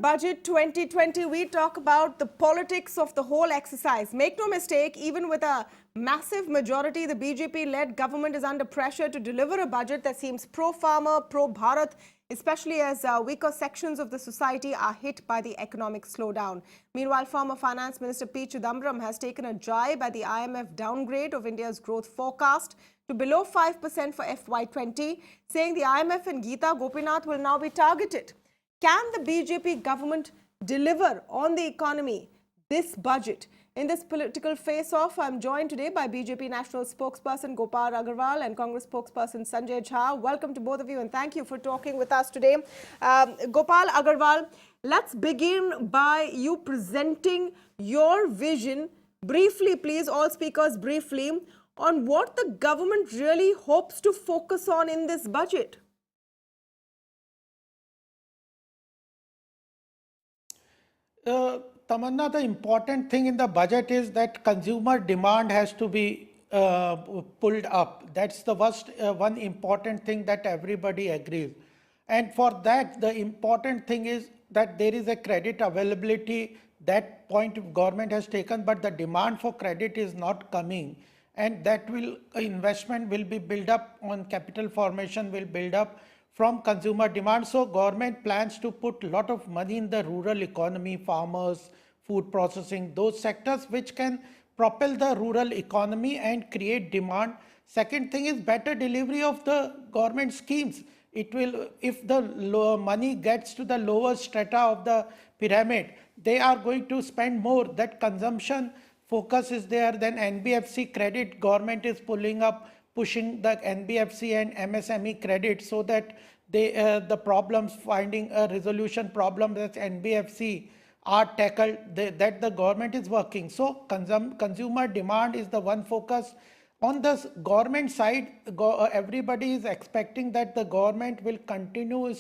Budget 2020, we talk about the politics of the whole exercise. Make no mistake, even with a massive majority, the BJP-led government is under pressure to deliver a budget that seems pro-farmer, pro-Bharat, especially as weaker sections of the society are hit by the economic slowdown. Meanwhile, former Finance Minister P. Chidambaram has taken a jibe at the IMF downgrade of India's growth forecast to below 5% for FY20, saying the IMF and Geeta Gopinath will now be targeted. Can the BJP government deliver on the economy this budget? In this political face-off, I'm joined today by BJP National Spokesperson Gopal Agarwal and Congress Spokesperson Sanjay Jha. Welcome to both of you and thank you for talking with us today. Gopal Agarwal, let's begin by you presenting your vision briefly, please, all speakers briefly, on what the government really hopes to focus on in this budget. Tamanna, the important thing in the budget is that consumer demand has to be pulled up. That's the one important thing that everybody agrees. And for that, the important thing is that there is a credit availability. That point government has taken, but the demand for credit is not coming. And that investment will be built up on capital formation will build up from consumer demand. So government plans to put a lot of money in the rural economy, farmers, food processing, those sectors which can propel the rural economy and create demand. Second thing is better delivery of the government schemes. It will, if the money gets to the lower strata of the pyramid, they are going to spend more. That consumption focus is there. Then NBFC credit, government is pushing the NBFC and MSME credit so that the problems, finding a resolution problem that NBFC are tackled, that the government is working. So consumer demand is the one focus. On the government side, everybody is expecting that the government will continue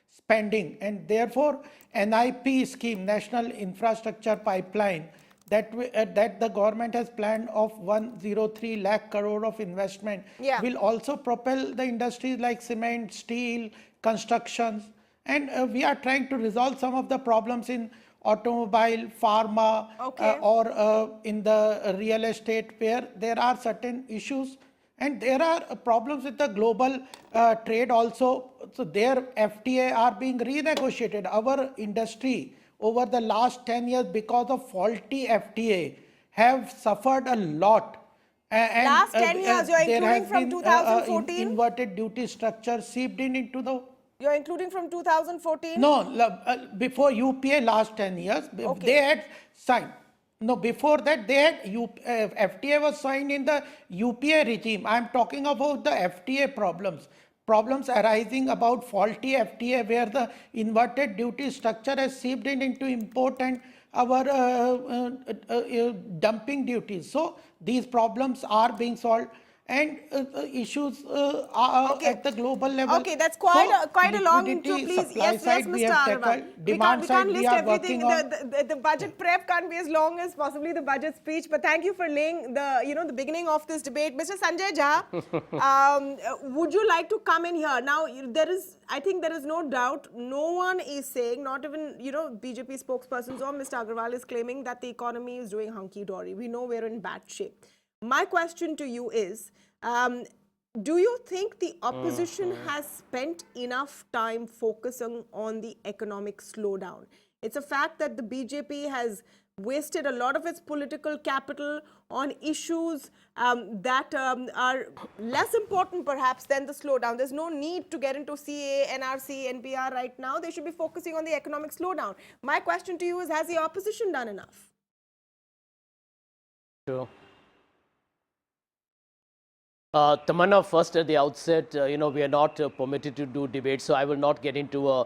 spending, and therefore NIP scheme, National Infrastructure Pipeline, that the government has planned of 103 lakh crore of investment will also propel the industries like cement, steel, constructions. And we are trying to resolve some of the problems in automobile, pharma, or in the real estate where there are certain issues. And there are problems with the global trade also. So their FTA are being renegotiated. Our industry over the last 10 years, because of faulty FTA, have suffered a lot. And last 10 years, you're including from 2014? Inverted duty structure seeped into the... You're including from 2014? No, before UPA last 10 years, they had signed. No, before that, they had FTA was signed in the UPA regime. I'm talking about the FTA problems arising about faulty FTA where the inverted duty structure has seeped into import and our dumping duties. So these problems are being solved and issues are at the global level. Okay, that's quite a long intro, please. Yes, Mr. Agarwal. We can't list everything. The budget prep can't be as long as possibly the budget speech, but thank you for laying the beginning of this debate. Mr. Sanjay Jha, would you like to come in here? Now, I think there is no doubt, no one is saying, not even, BJP spokespersons or Mr. Agarwal is claiming that the economy is doing hunky-dory. We know we're in bad shape. My question to you is, do you think the opposition has spent enough time focusing on the economic slowdown? It's a fact that the BJP has wasted a lot of its political capital on issues that are less important perhaps than the slowdown. There's no need to get into CA, NRC, NPR right now. They should be focusing on the economic slowdown. My question to you is, has the opposition done enough? Sure. Tamanna, first at the outset, we are not permitted to do debate, so I will not get into a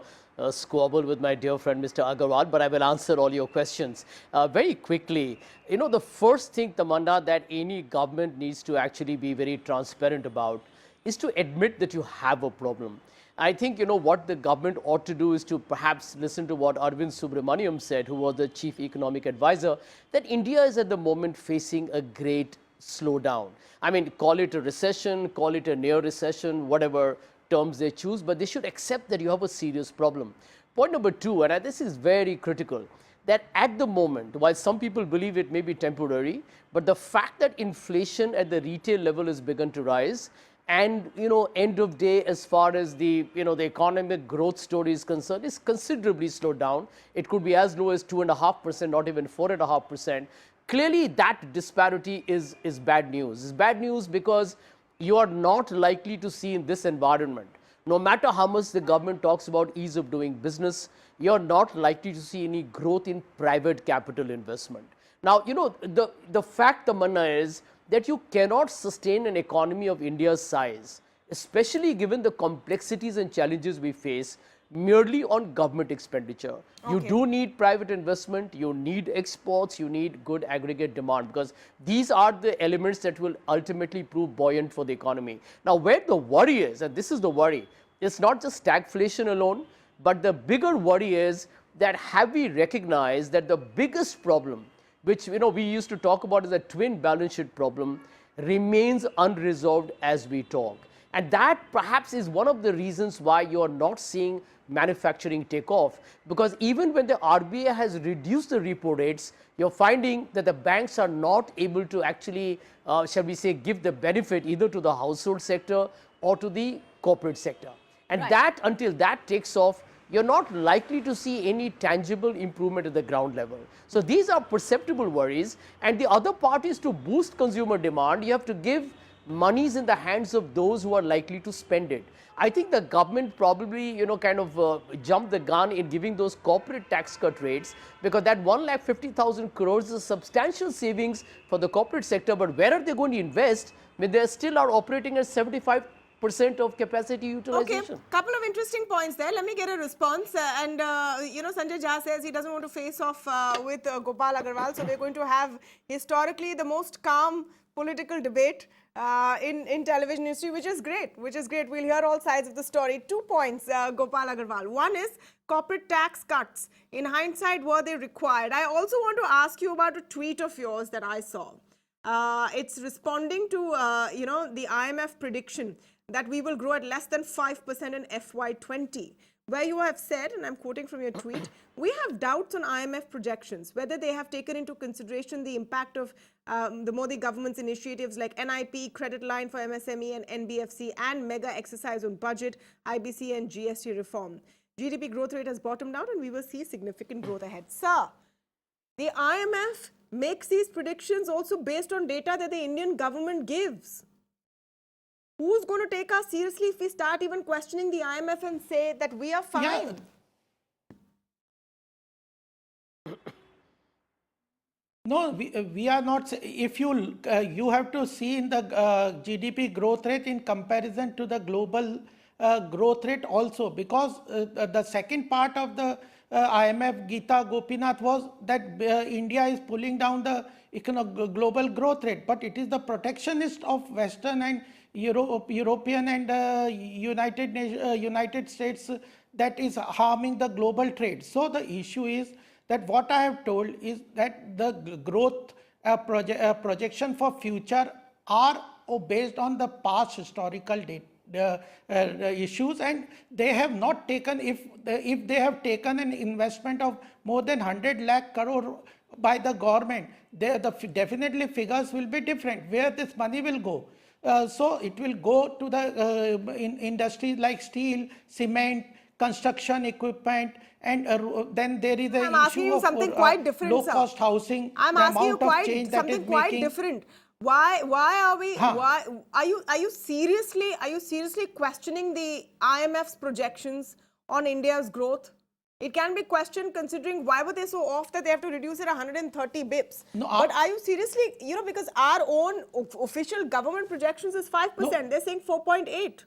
squabble with my dear friend Mr. Agarwal, but I will answer all your questions. Very quickly, the first thing, Tamanna, that any government needs to actually be very transparent about is to admit that you have a problem. I think, what the government ought to do is to perhaps listen to what Arvind Subramaniam said, who was the chief economic advisor, that India is at the moment facing a great slowdown. I mean, call it a recession, call it a near recession, whatever terms they choose, but they should accept that you have a serious problem. Point number two, and this is very critical, that at the moment, while some people believe it may be temporary, but the fact that inflation at the retail level has begun to rise, and end of day, as far as the the economic growth story is concerned, is considerably slowed down. It could be as low as 2.5%, not even 4.5%. Clearly, that disparity is bad news. It's bad news because you are not likely to see in this environment, no matter how much the government talks about ease of doing business, you're not likely to see any growth in private capital investment. Now, the fact, Tamanna, is that you cannot sustain an economy of India's size, especially given the complexities and challenges we face, merely on government expenditure. You do need private investment, you need exports, you need good aggregate demand, because these are the elements that will ultimately prove buoyant for the economy. Now, where the worry is, and this is the worry, it's not just stagflation alone, but the bigger worry is that have we recognized that the biggest problem, which we used to talk about as a twin balance sheet problem, remains unresolved as we talk. And that perhaps is one of the reasons why you are not seeing manufacturing take off, because even when the RBI has reduced the repo rates, you're finding that the banks are not able to actually, shall we say, give the benefit either to the household sector or to the corporate sector. And that, until that takes off, you're not likely to see any tangible improvement at the ground level. So these are perceptible worries. And the other part is to boost consumer demand, you have to give monies in the hands of those who are likely to spend it. I think the government probably, kind of jumped the gun in giving those corporate tax cut rates, because that 1,50,000 crores is a substantial savings for the corporate sector. But where are they going to invest when they still are operating at 75% of capacity utilization? Okay, couple of interesting points there. Let me get a response. Sanjay Jha says he doesn't want to face off with Gopal Agarwal. So we're going to have historically the most calm political debate in television history, which is great. We'll hear all sides of the story. 2 points, Gopal Agarwal. One is corporate tax cuts. In hindsight, were they required? I also want to ask you about a tweet of yours that I saw. It's responding to, the IMF prediction that we will grow at less than 5% in FY20, where you have said, and I'm quoting from your tweet, we have doubts on IMF projections, whether they have taken into consideration the impact of the Modi government's initiatives like NIP, credit line for MSME and NBFC, and mega exercise on budget, IBC and GST reform. GDP growth rate has bottomed out and we will see significant growth ahead. Sir, the IMF makes these predictions also based on data that the Indian government gives. Who's going to take us seriously if we start even questioning the IMF and say that we are fine? Yeah. No, we are not. If you have to see in the GDP growth rate in comparison to the global growth rate also, because the second part of the IMF Gita Gopinath was that India is pulling down the global growth rate, but it is the protectionist of Western and European and United States that is harming the global trade. So the issue is that what I have told is that the growth projection for future are based on the past historical issues, and they have not taken, if they have taken an investment of more than 100 lakh crore by the government, definitely figures will be different, where this money will go. So it will go to the industries like steel, cement, construction equipment, and then there is the issue of low-cost housing. I'm asking you something quite different. Why are we? Why are you seriously questioning the IMF's projections on India's growth? It can be questioned considering why were they so off that they have to reduce it 130 bips. No, but are you seriously, because our own official government projections is 5%. No. They're saying 4.8.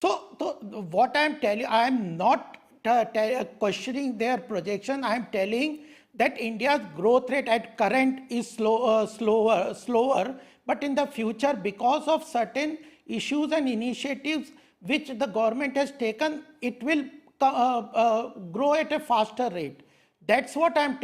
So what I am telling, I am not questioning their projection. I am telling that India's growth rate at current is slower, but in the future, because of certain issues and initiatives which the government has taken, it will grow at a faster rate. That's what I'm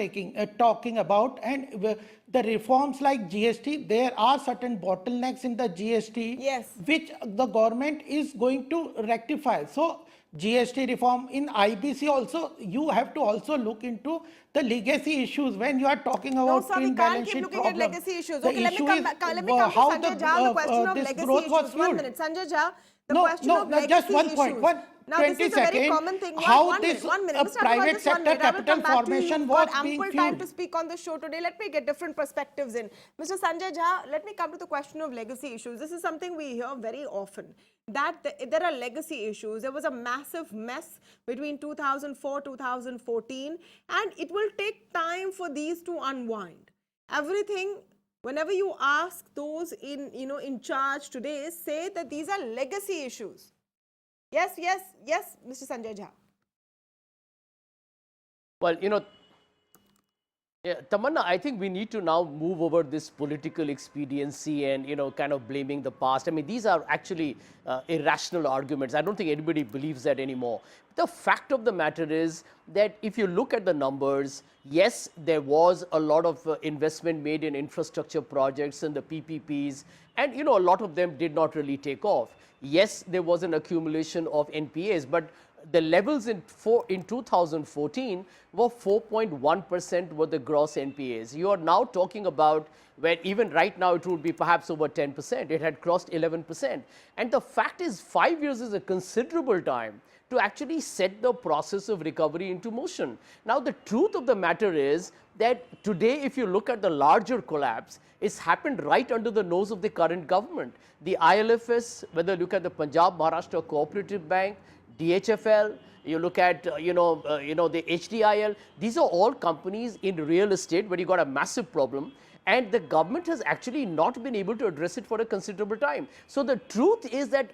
talking about. And the reforms like GST, there are certain bottlenecks in the GST, Yes. which the government is going to rectify. So GST reform in IBC also, you have to also look into the legacy issues when you are talking No, about sir, we twin can't balance keep sheet looking at problem. legacy issues. The Okay, let me issue come is back. Let me come to how Sanjay Jha on the question of this legacy growth was issues. 1 fueled. minute. Sanjay Jha, the No, question no, of no, just legacy one issues. point, one Now, this 20 is a very second, common thing. how One minute, this 1 minute. Mr. Agarwal, private just 1 sector minute. I will capital come back to you. formation You've was got being ample time fueled. to speak on the show today. Let me get different perspectives in. Mr. Sanjay Jha, let me come to the question of legacy issues. This is something we hear very often, that there are legacy issues. There was a massive mess between 2004, 2014, and it will take time for these to unwind. Everything, whenever you ask those in charge today, say that these are legacy issues. Yes, yes, yes, Mr. Sanjay Jha. Well, yeah, Tamanna, I think we need to now move over this political expediency and, kind of blaming the past. I mean, these are actually irrational arguments. I don't think anybody believes that anymore. The fact of the matter is that if you look at the numbers, yes, there was a lot of investment made in infrastructure projects and the PPPs, and, a lot of them did not really take off. Yes, there was an accumulation of NPAs, but the levels in 2014 were 4.1% were the gross NPAs. You are now talking about where even right now it would be perhaps over 10%. It had crossed 11%. And the fact is 5 years is a considerable time to actually set the process of recovery into motion. Now, the truth of the matter is that today, if you look at the larger collapse, it's happened right under the nose of the current government. The ILFS, whether you look at the Punjab Maharashtra Cooperative Bank, DHFL, you look at, the HDIL, these are all companies in real estate where you got a massive problem, and the government has actually not been able to address it for a considerable time. So the truth is that,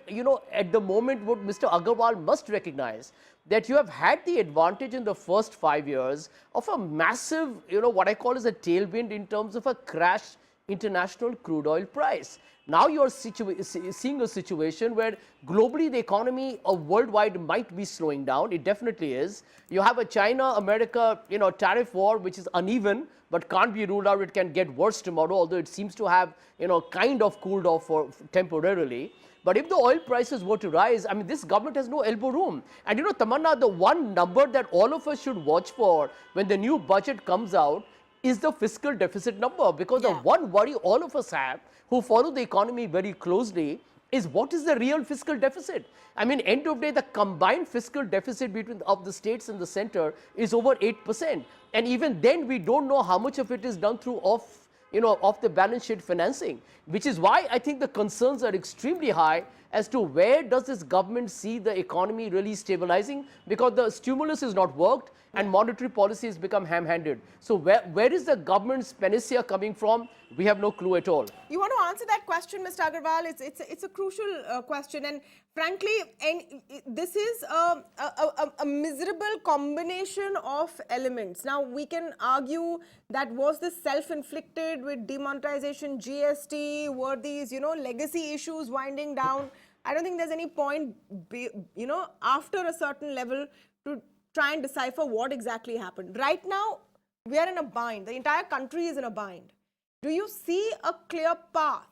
at the moment, what Mr. Agarwal must recognize, that you have had the advantage in the first 5 years of a massive, what I call as a tailwind in terms of a crash international crude oil price. Now you are seeing a situation where globally the economy worldwide might be slowing down. It definitely is. You have a China-America, tariff war, which is uneven, but can't be ruled out. It can get worse tomorrow, although it seems to have, kind of cooled off temporarily. But if the oil prices were to rise, I mean, this government has no elbow room. And Tamanna, the one number that all of us should watch for when the new budget comes out is the fiscal deficit number, because the one worry all of us have who follow the economy very closely is what is the real fiscal deficit. I mean, end of day, the combined fiscal deficit of the states and the center is over 8%. And even then, we don't know how much of it is done through off the balance sheet financing, which is why I think the concerns are extremely high as to where does this government see the economy really stabilizing, because the stimulus has not worked and monetary policy has become ham-handed. So where is the government's panacea coming from? We have no clue at all. You want to answer that question, Mr. Agarwal? It's a crucial question, and frankly, this is a miserable combination of elements. Now, we can argue that was this self-inflicted with demonetization, GST, were these, legacy issues winding down? I don't think there's any point, after a certain level to try and decipher what exactly happened. Right now, we are in a bind. The entire country is in a bind. Do you see a clear path?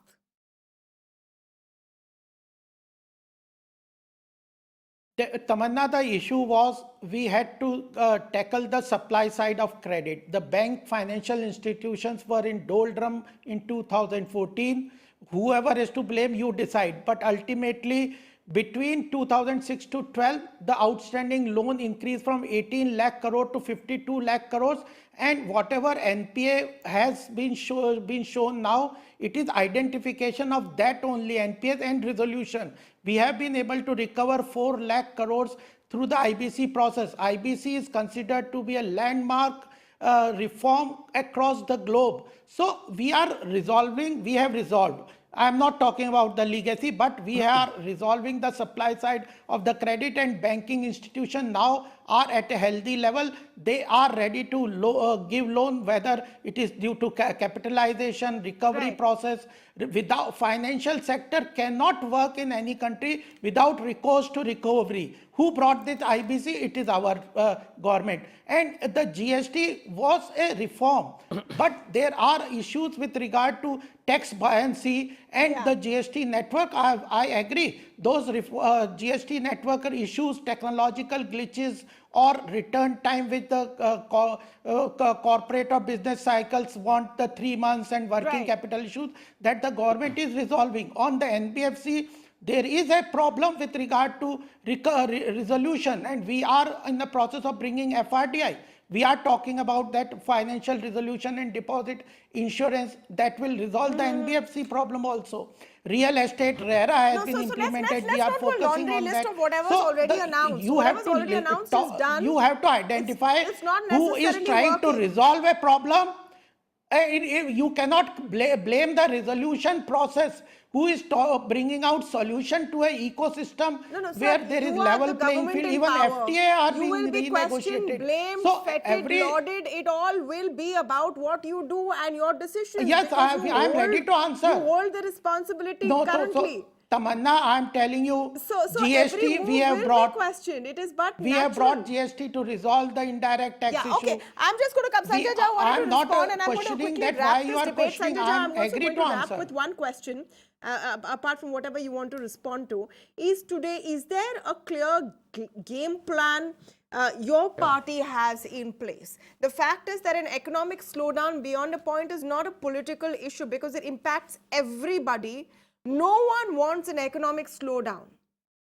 Tamanna, the issue was we had to tackle the supply side of credit. The bank financial institutions were in doldrum in 2014. Whoever is to blame, you decide. But ultimately, between 2006 to 12, the outstanding loan increased from 18 lakh crore to 52 lakh crores, and whatever NPA has been shown now, it is identification of that only NPAs and resolution. We have been able to recover 4 lakh crores through the IBC process. IBC is considered to be a landmark reform across the globe. So we have resolved. I'm not talking about the legacy, but we are resolving the supply side of the credit, and banking institution now are at a healthy level. They are ready to give loan, whether it is due to capitalization, recovery process. Without financial sector cannot work in any country without recourse to recovery. Who brought this IBC? It is our government. And the GST was a reform, but there are issues with regard to tax buoyancy and the GST network. I agree. Those GST network issues, technological glitches, or return time with the corporate or business cycles want the 3 months and working capital issues that the government is resolving. On the NBFC, there is a problem with regard to resolution, and we are in the process of bringing FRDI. We are talking about that financial resolution and deposit insurance that will resolve the NBFC problem also. Real estate RERA has been implemented. Let's we are not go focusing laundry on list that. of whatever's already announced. Whatever's already announced is done. You have to identify it's not who is necessarily trying to working. resolve a problem. You cannot blame the resolution process. Who is bringing out solution to an ecosystem where there is level playing field? Even FTA are being renegotiated. You will be questioned, blamed, feted, lauded. It all will be about what you do and your decisions. Yes, I am ready to answer. You hold the responsibility currently. Tamanna, I am telling you, so GST we have brought. Questioned. It is but we have brought GST to resolve the indirect tax issue. Okay. I'm just going to come, Sanjay. I am not questioning that why you are questioning. I am agree to answer. With one question, apart from whatever you want to respond to, is there a clear game plan your party has in place? The fact is that an economic slowdown beyond a point is not a political issue because it impacts everybody. No one wants an economic slowdown.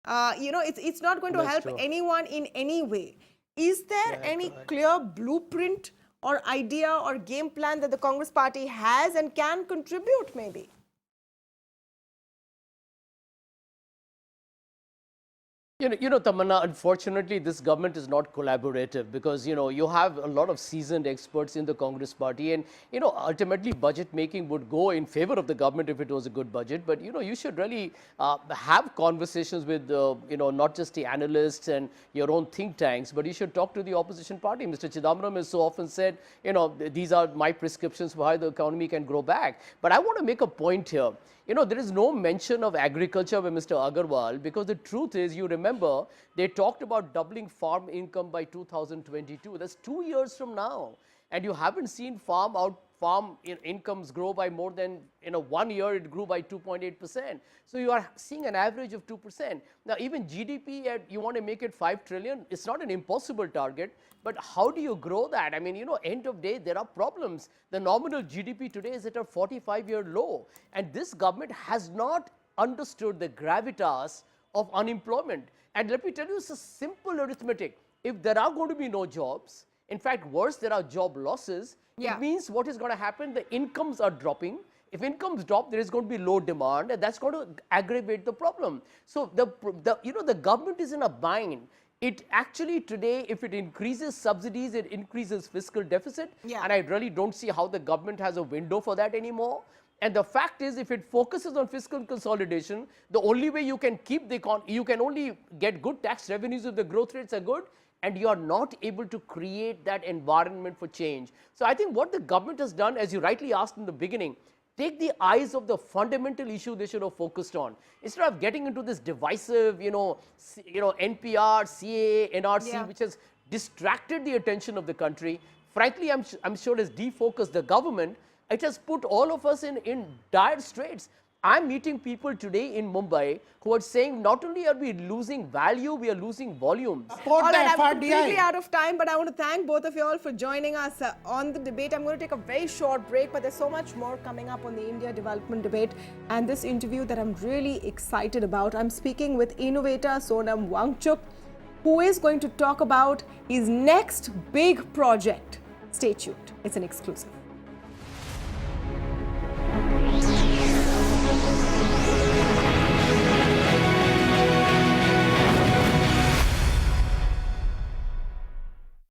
It's not going to help anyone in any way. Is there any clear blueprint or idea or game plan that the Congress party has and can contribute maybe? Tamanna, unfortunately, this government is not collaborative because, you have a lot of seasoned experts in the Congress party and, ultimately budget making would go in favor of the government if it was a good budget. But, you should really have conversations with, not just the analysts and your own think tanks, but you should talk to the opposition party. Mr. Chidambaram has so often said, these are my prescriptions for how the economy can grow back. But I want to make a point here. There is no mention of agriculture by Mr. Agarwal because the truth is, you remember, they talked about doubling farm income by 2022. That's 2 years from now. And you haven't seen farm incomes grow by more than, 1 year it grew by 2.8%. So you are seeing an average of 2%. Now, even GDP, you want to make it 5 trillion. It's not an impossible target, but how do you grow that? I mean, end of day, there are problems. The nominal GDP today is at a 45-year low. And this government has not understood the gravitas of unemployment. And let me tell you, it's a simple arithmetic. If there are going to be no jobs, in fact, worse, there are job losses. It means what is going to happen? The incomes are dropping. If incomes drop, there is going to be low demand, and that's going to aggravate the problem. So the government is in a bind. It actually today, if it increases subsidies, it increases fiscal deficit. And I really don't see how the government has a window for that anymore. And the fact is, if it focuses on fiscal consolidation, the only way you can keep the economy, you can only get good tax revenues if the growth rates are good, and you are not able to create that environment for change. So I think what the government has done, as you rightly asked in the beginning, take the eyes of the fundamental issue they should have focused on. Instead of getting into this divisive, NPR, CAA, NRC, which has distracted the attention of the country. Frankly, I'm sure it has defocused the government. It has put all of us in dire straits. I'm meeting people today in Mumbai who are saying not only are we losing value, we are losing volumes. All right, I'm completely out of time, but I want to thank both of you all for joining us on the debate. I'm going to take a very short break, but there's so much more coming up on the India development debate and this interview that I'm really excited about. I'm speaking with innovator Sonam Wangchuk, who is going to talk about his next big project. Stay tuned. It's an exclusive.